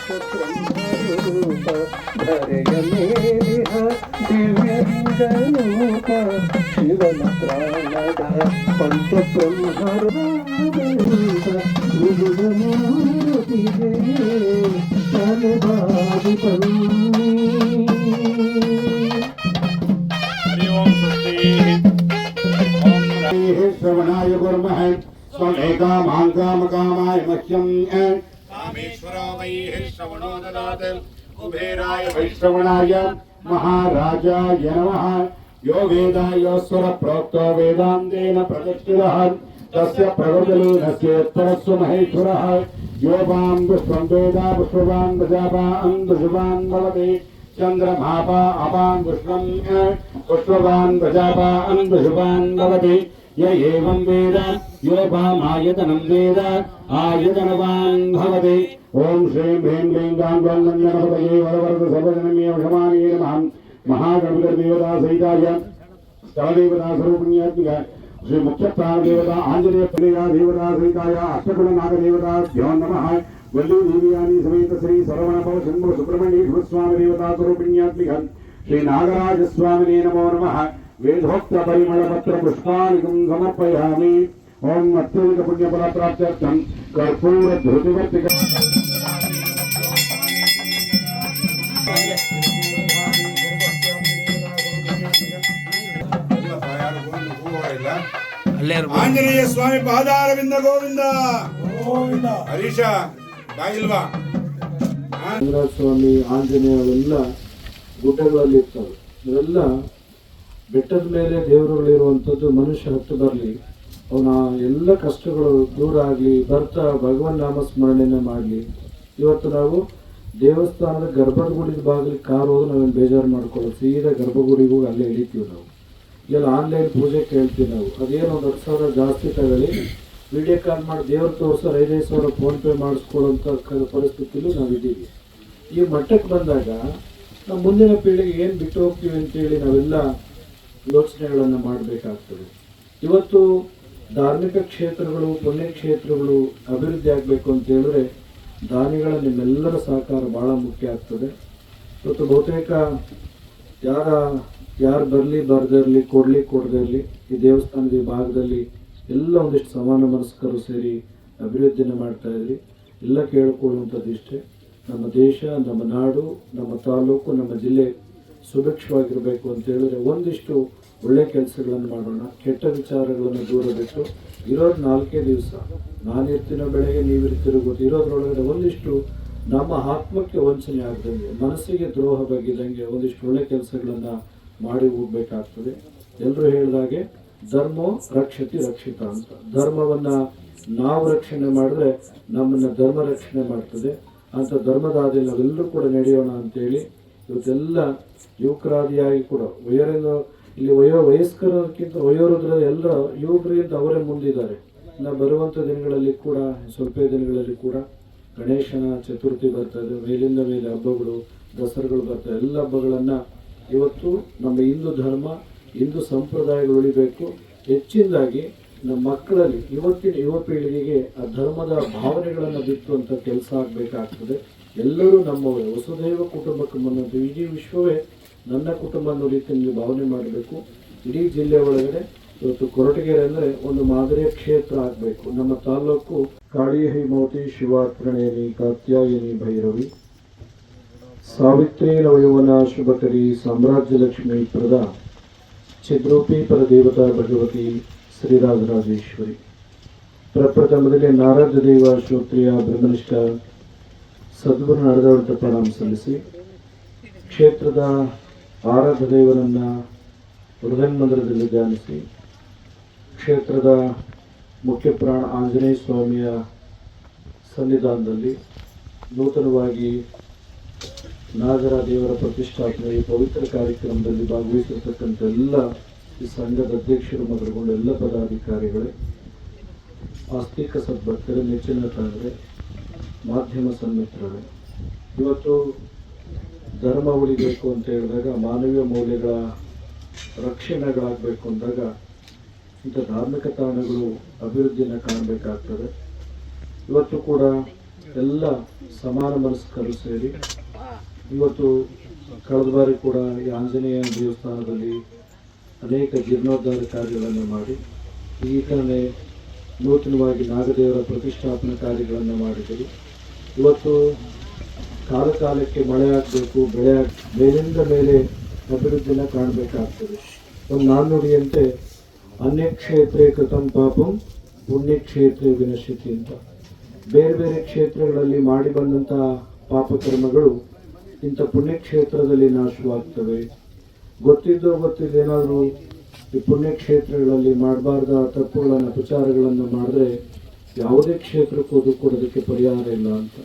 ಪಂಚಬ್ರಹ್ಮರೂಪ ಧರೆಯ ಮೇಲಿಹ ದಿವ್ಯಲಿಂಗರೂಪ ಶಿವನ ಪ್ರಾಣದ ಪಂಚಬ್ರಹ್ಮರೂಪ ಗುರುಗ ಮೂರ್ತಿಗೆ ತಲೆಬಾಗಿ ಬನ್ನಿ. श्रवणाय कुर्मः स्वमेकामाङ्कामकामाय मह्यं कामेश्वरो वैः श्रवणो ददात् कुबेराय वैश्रवणाय महाराजाय नमः। यो वेदायोस्वर प्रोक्तो वेदान्तेन प्रतिष्ठितः तस्य प्रवर्तलीनस्येत्तरस्व महेश्वरः। यो वां पुष्पं वेद पुष्पवान् प्रजावान् पुष्पवान् भवति चन्द्रमापा अपान् पुष्पं पुष्पवान् प्रजावान् पुष्पवान् भवति। य एवं वेद यो वामायतनं वेद आयतनवान् भवति। ओम श्रीं ह्रीं क्लीं गां गौं गणपतये वरवरद सर्वजननीय क्षमानीय नमः। महागणपतिर्देवता सहिताय स्थलदेवता स्वरूपिण्यात्मिक श्री मुख्य प्राण देवता आंजनेय प्रिया देवता सहिताय अष्टकुल नाग देवताभ्यो नमः। वल्ली देवयानी समेत श्री सरवणभव शंभु सुब्रह्मण्येश्वर स्वामी देवता स्वरूपिण्यात्मिक श्री नागराज स्वामिने नमो नमः। वेदोक्त परिमल पत्र पुष्पाणिकं समर्पयामि। ओम अत्यधिक पुण्य फल प्राप्त्यर्थं कर्पूर धृतिवर्तिक ಆಂಜನೇಯ ಸ್ವಾಮಿ ಪಾದಾರವಿಂದ ಗೋವಿಂದ ಗೋವಿಂದ. ಹರೀಶ ಬಾಗಿಲ್ವಾ ಸ್ವಾಮಿ ಆಂಜನೇಯವೆಲ್ಲ ಗುಡ್ಡಗಳಲ್ಲಿ ಇರ್ತವೆ. ಇವೆಲ್ಲ ಬೆಟ್ಟದ ಮೇಲೆ ದೇವರುಗಳಿರುವಂಥದ್ದು. ಮನುಷ್ಯ ಹತ್ತು ಬರಲಿ, ಅವನ ಎಲ್ಲ ಕಷ್ಟಗಳು ದೂರ ಆಗಲಿ, ಬರ್ತಾ ಭಗವನ್ ನಾಮ ಸ್ಮರಣೆಯನ್ನು ಮಾಡಲಿ. ಇವತ್ತು ನಾವು ದೇವಸ್ಥಾನದ ಗರ್ಭದ ಗುಡಿದ ಬಾಗಿಲಿಗೆ ಕಾರ್ ಹೋಗಿ ನಾವೇನು ಬೇಜಾರು ಮಾಡ್ಕೊಳ್ಳೋದು, ಸೀದಾ ಗರ್ಭಗುಡಿಗೆ ಹೋಗಿ ಅಲ್ಲೇ ಹಿಡಿತೀವಿ ನಾವು. ಇಲ್ಲ ಆನ್ಲೈನ್ ಪೂಜೆ ಕೇಳ್ತೀವಿ ನಾವು. ಅದೇನೋ 10,000 ಜಾಸ್ತಿ ತಗೊಳ್ಳಿ, ವಿಡಿಯೋ ಕಾಲ್ ಮಾಡಿ ದೇವ್ರು ತೋರಿಸೋರು 5,000 ಫೋನ್ಪೇ ಮಾಡಿಸ್ಕೊಳ್ಳೋಂಥ ಪರಿಸ್ಥಿತಿಲೂ ನಾವಿದ್ದೀವಿ. ಈ ಮಟ್ಟಕ್ಕೆ ಬಂದಾಗ ನಾವು ಮುಂದಿನ ಪೀಳಿಗೆ ಏನು ಬಿಟ್ಟು ಹೋಗ್ತೀವಿ ಅಂತೇಳಿ ನಾವೆಲ್ಲ ಯೋಚನೆಗಳನ್ನು ಮಾಡಬೇಕಾಗ್ತದೆ. ಇವತ್ತು ಧಾರ್ಮಿಕ ಕ್ಷೇತ್ರಗಳು, ಪುಣ್ಯಕ್ಷೇತ್ರಗಳು ಅಭಿವೃದ್ಧಿ ಆಗಬೇಕು ಅಂತ ಹೇಳಿದ್ರೆ ದಾನಿಗಳ ನಿಮ್ಮೆಲ್ಲರ ಸಹಕಾರ ಭಾಳ ಮುಖ್ಯ ಆಗ್ತದೆ. ಇವತ್ತು ಬಹುತೇಕ ಯಾರು ಬರಲಿ ಬರದೇ ಇರಲಿ, ಕೊಡದೇ ಇರಲಿ, ಈ ದೇವಸ್ಥಾನದ ಈ ಭಾಗದಲ್ಲಿ ಎಲ್ಲ ಒಂದಿಷ್ಟು ಸಮಾನ ಮನಸ್ಕರು ಸೇರಿ ಅಭಿವೃದ್ಧಿನ ಮಾಡ್ತಾ ಇದ್ರಿ. ಎಲ್ಲ ಕೇಳ್ಕೊಳ್ಳುವಂಥದ್ದು ಇಷ್ಟೇ, ನಮ್ಮ ದೇಶ, ನಮ್ಮ ನಾಡು, ನಮ್ಮ ತಾಲೂಕು, ನಮ್ಮ ಜಿಲ್ಲೆ ಸುಭಿಕ್ಷವಾಗಿರಬೇಕು ಅಂತ ಹೇಳಿದ್ರೆ ಒಂದಿಷ್ಟು ಒಳ್ಳೆ ಕೆಲಸಗಳನ್ನು ಮಾಡೋಣ. ಕೆಟ್ಟ ವಿಚಾರಗಳನ್ನು ದೂರ ಬಿಟ್ಟು ಇರೋದು 4 ದಿವಸ, ನಾನಿರ್ತೀನೋ ಬೆಳಗ್ಗೆ ನೀವಿರ್ತಿರೋ ಗೊತ್ತು, ಇರೋದ್ರೊಳಗಡೆ ಒಂದಿಷ್ಟು ನಮ್ಮ ಆತ್ಮಕ್ಕೆ ವಂಚನೆ ಆಗದಂಗೆ, ಮನಸ್ಸಿಗೆ ದ್ರೋಹ ಬಗ್ಗಿದಂಗೆ ಒಂದಿಷ್ಟು ಒಳ್ಳೆ ಕೆಲಸಗಳನ್ನು ಮಾಡಿ ಹೋಗ್ಬೇಕಾಗ್ತದೆ. ಎಲ್ಲರೂ ಹೇಳಿದಾಗೆ ಧರ್ಮೋ ರಕ್ಷತಿ ರಕ್ಷಿತ ಅಂತ. ಧರ್ಮವನ್ನು ನಾವು ರಕ್ಷಣೆ ಮಾಡಿದ್ರೆ ನಮ್ಮನ್ನು ಧರ್ಮ ರಕ್ಷಣೆ ಮಾಡ್ತದೆ. ಅಂತ ಧರ್ಮದ ಹಾದಿ ನಾವೆಲ್ಲರೂ ಕೂಡ ನಡೆಯೋಣ ಅಂತೇಳಿ ಇವತ್ತೆಲ್ಲ ಯುವಕರಾದಿಯಾಗಿ ಕೂಡ ಇಲ್ಲಿ ವಯಸ್ಕರಕ್ಕಿಂತ ವಯೋವೃದ್ಧರ ಎಲ್ಲರ ಯುವಕರಿಂದ ಅವರೇ ಮುಂದಿದ್ದಾರೆ. ಇನ್ನು ಬರುವಂಥ ದಿನಗಳಲ್ಲಿ ಕೂಡ, ಸ್ವಲ್ಪ ದಿನಗಳಲ್ಲಿ ಕೂಡ ಗಣೇಶನ ಚತುರ್ಥಿ ಬರ್ತದೆ, ಮೇಲಿಂದ ಮೇಲೆ ಹಬ್ಬಗಳು, ದಸರಾಗಳು ಬರ್ತವೆ. ಎಲ್ಲ ಹಬ್ಬಗಳನ್ನು ಇವತ್ತು ನಮ್ಮ ಹಿಂದೂ ಧರ್ಮ, ಹಿಂದೂ ಸಂಪ್ರದಾಯಗಳು ಉಳಿಬೇಕು. ಹೆಚ್ಚಿನದಾಗಿ ನಮ್ಮ ಮಕ್ಕಳಲ್ಲಿ, ಇವತ್ತಿನ ಯುವ ಪೀಳಿಗೆಗೆ ಆ ಧರ್ಮದ ಭಾವನೆಗಳನ್ನು ಬಿತ್ತುವಂಥ ಕೆಲಸ ಆಗಬೇಕಾಗ್ತದೆ. ಎಲ್ಲರೂ ನಮ್ಮವರೇ, ವಸುದೈವ ಕುಟುಂಬಕಮ್ಮನ್ನೋದು, ಇಡೀ ವಿಶ್ವವೇ ನನ್ನ ಕುಟುಂಬ ಅನ್ನೋ ರೀತಿಯಲ್ಲಿ ಭಾವನೆ ಮಾಡಬೇಕು. ಇಡೀ ಜಿಲ್ಲೆ ಒಳಗಡೆ ಇವತ್ತು ಕೊರಟಗೆರೆ ಅಂದರೆ ಒಂದು ಮಾದರಿಯ ಕ್ಷೇತ್ರ ಆಗಬೇಕು. ನಮ್ಮ ತಾಲೂಕು ಕಾಳಿ ಹೈಮವತಿ ಶಿವಾರ್ಪಣೆಯಲ್ಲಿ ಕಾತ್ಯಾಯಿನಿ ಭೈರವಿ ಸಾವಿತ್ರಿ ನವಯುವನ ಶುಭಕರಿ ಸಾಮ್ರಾಜ್ಯ ಲಕ್ಷ್ಮೀ ಪ್ರದ ಚಿದ್ರೂಪಿ ಪರದೇವತಾ ಭಗವತಿ ಶ್ರೀರಾಜರಾಜೇಶ್ವರಿ. ಪ್ರಪ್ರಥಮದಲ್ಲಿ ನಾರದ ದೇವ ಶ್ರೋತ್ರಿಯ ಬ್ರಹ್ಮನಿಷ್ಠ ಸದ್ಗುರು ನಡೆದವಂತ ಪ್ರಣಾಮ ಸಲ್ಲಿಸಿ, ಕ್ಷೇತ್ರದ ಆರಾಧ್ಯ ದೇವರನ್ನು ಹೃದಯಮಂದಿರದಲ್ಲಿ ಧ್ಯಾನಿಸಿ, ಕ್ಷೇತ್ರದ ಮುಖ್ಯ ಪ್ರಾಣ ಆಂಜನೇಯ ಸ್ವಾಮಿಯ ಸನ್ನಿಧಾನದಲ್ಲಿ ನೂತನವಾಗಿ ನಾಗರ ದೇವರ ಪ್ರತಿಷ್ಠಾಪನೆ ಈ ಪವಿತ್ರ ಕಾರ್ಯಕ್ರಮದಲ್ಲಿ ಭಾಗವಹಿಸಿರ್ತಕ್ಕಂಥ ಎಲ್ಲ ಈ ಸಂಘದ ಅಧ್ಯಕ್ಷರು ಮೊದಲುಗೊಂಡು ಎಲ್ಲ ಪದಾಧಿಕಾರಿಗಳೇ, ಆಸ್ತಿಕ ಸದ್ಭಕ್ತರೇ, ನೆಚ್ಚಿನ ತಂದ್ರೆ, ಮಾಧ್ಯಮ ಸನ್ಮಿತ್ರರೇ, ಇವತ್ತು ಧರ್ಮ ಉಳಿಬೇಕು ಅಂತ ಹೇಳಿದಾಗ, ಮಾನವೀಯ ಮೌಲ್ಯಗಳ ರಕ್ಷಣೆಗಳಾಗಬೇಕು ಅಂದಾಗ ಇಂಥ ಧಾರ್ಮಿಕ ತಾಣಗಳು ಅಭಿವೃದ್ಧಿಯನ್ನು ಕಾಣಬೇಕಾಗ್ತದೆ. ಇವತ್ತು ಕೂಡ ಎಲ್ಲ ಸಮಾನ ಮನಸ್ಕರು ಸೇರಿ ಇವತ್ತು ಕಳೆದ ಬಾರಿ ಕೂಡ ಈ ಆಂಜನೇಯ ದೇವಸ್ಥಾನದಲ್ಲಿ ಅನೇಕ ಜೀರ್ಣೋದ್ಧಾರ ಕಾರ್ಯಗಳನ್ನು ಮಾಡಿ ಈಗಲೇ ನೂತನವಾಗಿ ನಾಗದೇವರ ಪ್ರತಿಷ್ಠಾಪನಾ ಕಾರ್ಯಗಳನ್ನು ಮಾಡಿದರು. ಇವತ್ತು ಕಾಲಕ್ಕೆ ಮಳೆ ಆಗಬೇಕು, ಮೇಲಿಂದ ಮೇಲೆ ಅಭಿವೃದ್ಧಿನ ಕಾಣಬೇಕಾಗ್ತದೆ. ಒಂದು ನಾಣ್ಣುಡಿಯಂತೆ ಅನ್ಯಕ್ಷೇತ್ರೇ ಕೃತಂ ಪಾಪಂ ಪುಣ್ಯಕ್ಷೇತ್ರೇ ವಿನಶ್ಯತಿ ಅಂತ. ಬೇರೆ ಬೇರೆ ಕ್ಷೇತ್ರಗಳಲ್ಲಿ ಮಾಡಿ ಬಂದಂಥ ಪಾಪಕರ್ಮಗಳು ಇಂಥ ಪುಣ್ಯಕ್ಷೇತ್ರದಲ್ಲಿ ನಾಶವಾಗ್ತವೆ. ಗೊತ್ತಿದ್ದೇನಾದರೂ ಈ ಪುಣ್ಯಕ್ಷೇತ್ರಗಳಲ್ಲಿ ಮಾಡಬಾರ್ದ ತಪ್ಪುಗಳನ್ನು ಅಪಚಾರಗಳನ್ನು ಮಾಡಿದ್ರೆ ಯಾವುದೇ ಕ್ಷೇತ್ರಕ್ಕೂ ಕೊಡೋದಕ್ಕೆ ಪರಿಹಾರ ಇಲ್ಲ ಅಂತ.